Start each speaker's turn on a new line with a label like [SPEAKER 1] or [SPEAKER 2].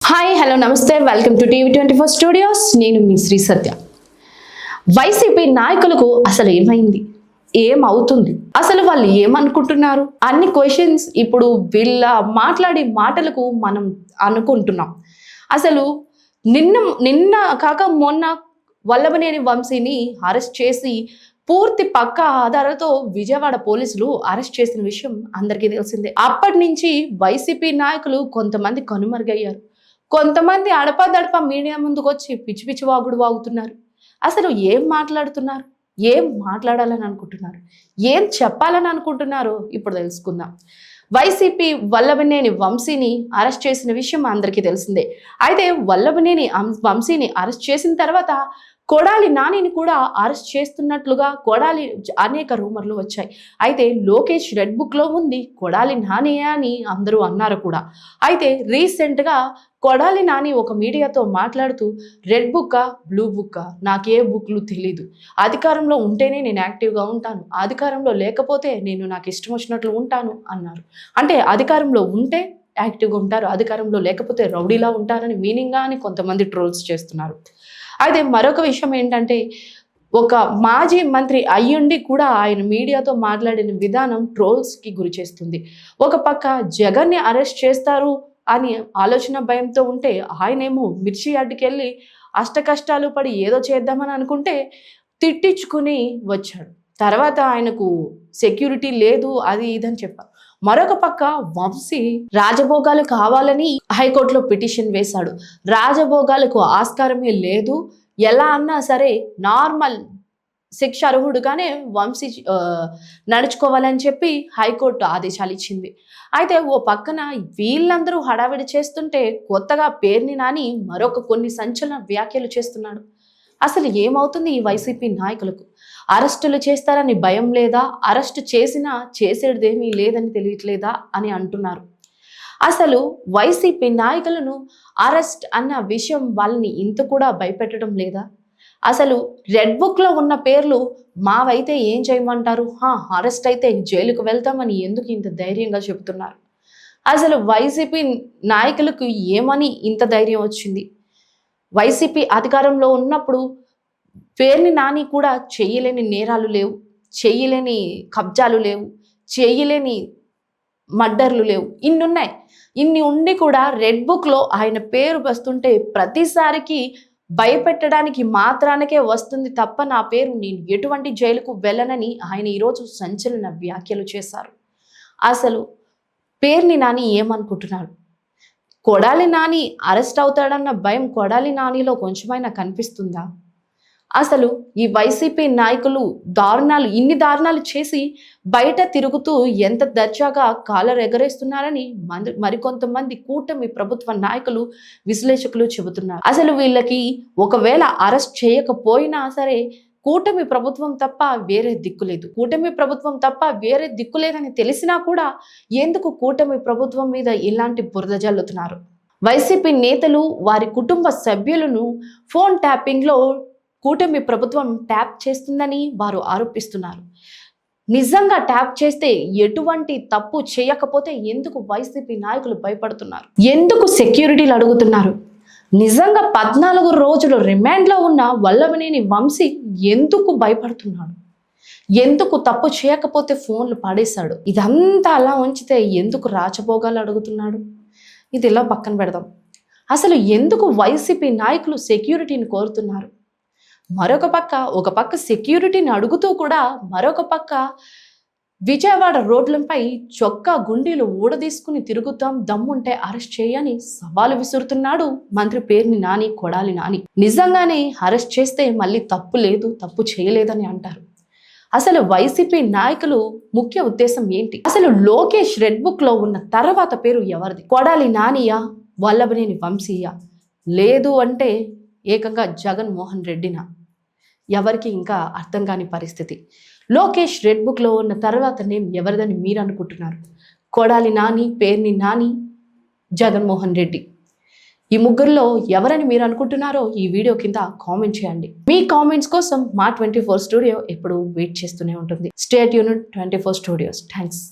[SPEAKER 1] Hi hello నమస్తే welcome to టీవీ24 studios. నేను మీ శ్రీ సత్య. YCP నాయకులకు అసలు ఏమైంది, ఏమవుతుంది, అసలు వాళ్ళు ఏమనుకుంటున్నారు అన్ని క్వశ్చన్స్ ఇప్పుడు వీళ్ళ మాట్లాడే మాటలకు మనం అనుకుంటున్నాం. అసలు నిన్న కాక మొన్న వల్లభనేని వంశీని అరెస్ట్ చేసి పూర్తి పక్కా ఆధారాలతో విజయవాడ పోలీసులు అరెస్ట్ చేసిన విషయం అందరికీ తెలిసిందే. అప్పటి నుంచి వైసీపీ నాయకులు కొంతమంది కనుమరుగయ్యారు. కొంతమంది అడపాదడప మీడియా ముందుకు వచ్చి పిచ్చి పిచ్చి వాగుడు వాగుతున్నారు. అసలు ఏం మాట్లాడుతున్నారు, ఏం మాట్లాడాలని అనుకుంటున్నారు, ఏం చెప్పాలని అనుకుంటున్నారో ఇప్పుడు తెలుసుకుందాం. వైసీపీ వల్లభనేని వంశీని అరెస్ట్ చేసిన విషయం అందరికీ తెలిసిందే. అయితే వల్లభనేని వంశీని అరెస్ట్ చేసిన తర్వాత కొడాలి నానిని కూడా అరెస్ట్ చేస్తున్నట్లుగా కొడాలి అనేక రూమర్లు వచ్చాయి. అయితే లోకేష్ రెడ్ బుక్ లో ఉంది కొడాలి నాని అని అందరూ అన్నారు కూడా. అయితే రీసెంట్గా కొడాలి నాని ఒక మీడియాతో మాట్లాడుతూ రెడ్ బుక్కా బ్లూ బుక్కా నాకే బుక్లు తెలీదు, అధికారంలో ఉంటేనే నేను యాక్టివ్గా ఉంటాను, అధికారంలో లేకపోతే నేను నాకు ఇష్టం వచ్చినట్లు ఉంటాను అన్నారు. అంటే అధికారంలో ఉంటే యాక్టివ్గా ఉంటారు, అధికారంలో లేకపోతే రౌడీలా ఉంటారని మీనింగ్గా అని కొంతమంది ట్రోల్స్ చేస్తున్నారు. అయితే మరొక విషయం ఏంటంటే ఒక మాజీ మంత్రి అయ్యుండి కూడా ఆయన మీడియాతో మాట్లాడిన విధానం ట్రోల్స్కి గురి చేస్తుంది. ఒక పక్క జగన్ని అరెస్ట్ చేస్తారు అని ఆలోచన భయంతో ఉంటే ఆయనేమో మిర్చి అడ్డుకెళ్ళి అష్ట కష్టాలు పడి ఏదో చేద్దామని అనుకుంటే తిట్టించుకుని వచ్చాడు. తర్వాత ఆయనకు సెక్యూరిటీ లేదు అది ఇదని చెప్పారు. మరొక పక్క వంశీ రాజభోగాలు కావాలని హైకోర్టులో పిటిషన్ వేశాడు. రాజభోగాలకు ఆస్కారమే లేదు, ఎలా అన్నా సరే నార్మల్ శిక్ష అర్హుడుగానే వంశీ నడుచుకోవాలని చెప్పి హైకోర్టు ఆదేశాలు ఇచ్చింది. అయితే ఓ పక్కన వీళ్ళందరూ హడావిడి చేస్తుంటే కొత్తగా పేర్ని నాని మరొక కొన్ని సంచలన వ్యాఖ్యలు చేస్తున్నాడు. అసలు ఏమవుతుంది ఈ వైసీపీ నాయకులకు? అరెస్టులు చేస్తారని భయం లేదా, అరెస్టు చేసినా చేసేదేమీ లేదని తెలియట్లేదా అని అంటున్నారు. అసలు వైసీపీ నాయకులను అరెస్ట్ అన్న విషయం వాళ్ళని ఇంత కూడా భయపెట్టడం లేదా? అసలు రెడ్ బుక్లో ఉన్న పేర్లు మావైతే ఏం చేయమంటారు, అరెస్ట్ అయితే జైలుకు వెళ్తామని ఎందుకు ఇంత ధైర్యంగా చెబుతున్నారు? అసలు వైసీపీ నాయకులకు ఏమని ఇంత ధైర్యం వచ్చింది? వైసీపీ అధికారంలో ఉన్నప్పుడు పేర్ని నాని కూడా చేయలేని నేరాలు లేవు, చేయలేని కబ్జాలు లేవు, చేయలేని మర్డర్లు లేవు, ఇన్నున్నాయి. ఇన్ని ఉండి కూడా రెడ్ బుక్లో ఆయన పేరు వస్తుంటే ప్రతిసారికి భయపెట్టడానికి మాత్రానికే వస్తుంది తప్ప నా పేరు నేను ఎటువంటి జైలుకు వెళ్ళనని ఆయన ఈరోజు సంచలన వ్యాఖ్యలు చేశారు. అసలు పేర్ని నాని ఏమనుకుంటున్నాడు? కొడాలి నాని అరెస్ట్ అవుతాడన్న భయం కొడాలి నానిలో కొంచెమైనా కనిపిస్తుందా? అసలు ఈ వైసీపీ నాయకులు ఇన్ని దారుణాలు చేసి బయట తిరుగుతూ ఎంత దర్జాగా కాలర్ ఎగరేస్తున్నారని మరికొంతమంది కూటమి ప్రభుత్వ నాయకులు విశ్లేషకులు చెబుతున్నారు. అసలు వీళ్ళకి ఒకవేళ అరెస్ట్ చేయకపోయినా సరే కూటమి ప్రభుత్వం తప్ప వేరే దిక్కులేదు, కూటమి ప్రభుత్వం తప్ప వేరే దిక్కులేదని తెలిసినా కూడా ఎందుకు కూటమి ప్రభుత్వం మీద ఇలాంటి బురద జల్లుతున్నారు? వైసీపీ నేతలు వారి కుటుంబ సభ్యులను ఫోన్ ట్యాపింగ్లో కూటమి ప్రభుత్వం ట్యాప్ చేస్తుందని వారు ఆరోపిస్తున్నారు. నిజంగా ట్యాప్ చేస్తే ఎటువంటి తప్పు చేయకపోతే ఎందుకు వైసీపీ నాయకులు భయపడుతున్నారు? ఎందుకు సెక్యూరిటీలు అడుగుతున్నారు? నిజంగా 14 రోజులు రిమాండ్లో ఉన్న వల్లభనేని వంశీ ఎందుకు భయపడుతున్నాడు? ఎందుకు తప్పు చేయకపోతే ఫోన్లు పాడేశాడు? ఇదంతా అలా ఉంచితే ఎందుకు రాచభోగాలు అడుగుతున్నాడు? ఇది ఇలా పక్కన పెడదాం. అసలు ఎందుకు వైసీపీ నాయకులు సెక్యూరిటీని కోరుతున్నారు? ఒక పక్క సెక్యూరిటీని అడుగుతూ కూడా మరొక పక్క విజయవాడ రోడ్లపై చొక్కా గుండీలు ఊడదీసుకుని తిరుగుతాం, దమ్ముంటే అరెస్ట్ చేయని సవాలు విసురుతున్నాడు మంత్రి పేర్ని నాని, కొడాలి నాని. నిజంగానే అరెస్ట్ చేస్తే మళ్ళీ తప్పు లేదు, తప్పు చేయలేదని అంటారు. అసలు వైసీపీ నాయకులు ముఖ్య ఉద్దేశం ఏంటి? అసలు లోకేష్ రెడ్ బుక్ లో ఉన్న తర్వాత పేరు ఎవరిది? కొడాలి నానియా, వల్లభనేని వంశీయా, లేదు అంటే ఏకంగా జగన్మోహన్ రెడ్డినా? ఎవరికి ఇంకా అర్థం కాని పరిస్థితి. లోకేష్ రెడ్ బుక్లో ఉన్న తర్వాత నేమ్ ఎవరిదని మీరు అనుకుంటున్నారు? కొడాలి నాని, పేర్ని నాని, జగన్మోహన్ రెడ్డి, ఈ ముగ్గురులో ఎవరని మీరు అనుకుంటున్నారో ఈ వీడియో కింద కామెంట్ చేయండి. మీ కామెంట్స్ కోసం మా 24 స్టూడియో ఎప్పుడు వెయిట్ చేస్తూనే ఉంటుంది. Stay tuned 24 studios. థ్యాంక్స్.